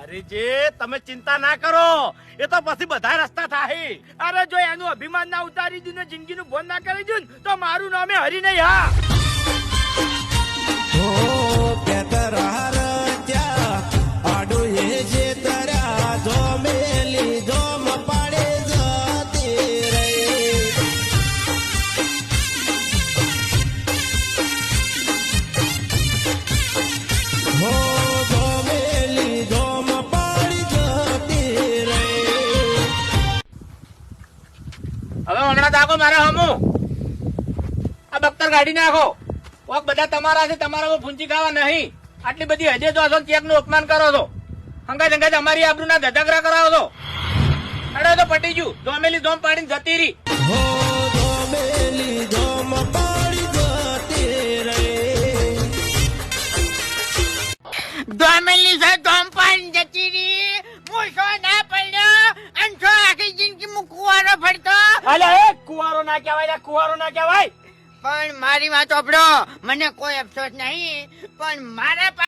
હરીજી તમે ચિંતા ના કરો, એ તો પછી બધા રસ્તા થાય. અરે જો એનું અભિમાન ના ઉતારી દઉં ને જિંદગીનું ફોન ના કરી દઉં તો મારું નામે હરી નહીં. હા હવે હમણાં દાખો મારા હમુ આ બખ્તર કાઢી નાખો. કોક બધા તમારા છે, તમારા ફૂંચી ખાવા નહીં. આટલી બધી હજે જો છો, ચેક નું અપમાન કરો છો, હંગાજ હંગાજ અમારી આબરૂ ના ધજાગરા કરાવો છો. અડે તો પટી ગયું, ધોમેલી ધોમ પાડીને જતી રહી. ધોમેલી છે ધોમ પાડીને જતી રહી. હું શો ના પડ્યો અને શો આખી જિંદગી હું કુવારો ફરતો. અલે એ કુવારો ના કહેવાય, કુવારો ના કહેવાય. પણ મારી વાત સાંભળો, મને કોઈ અફસોસ નહીં, પણ મારા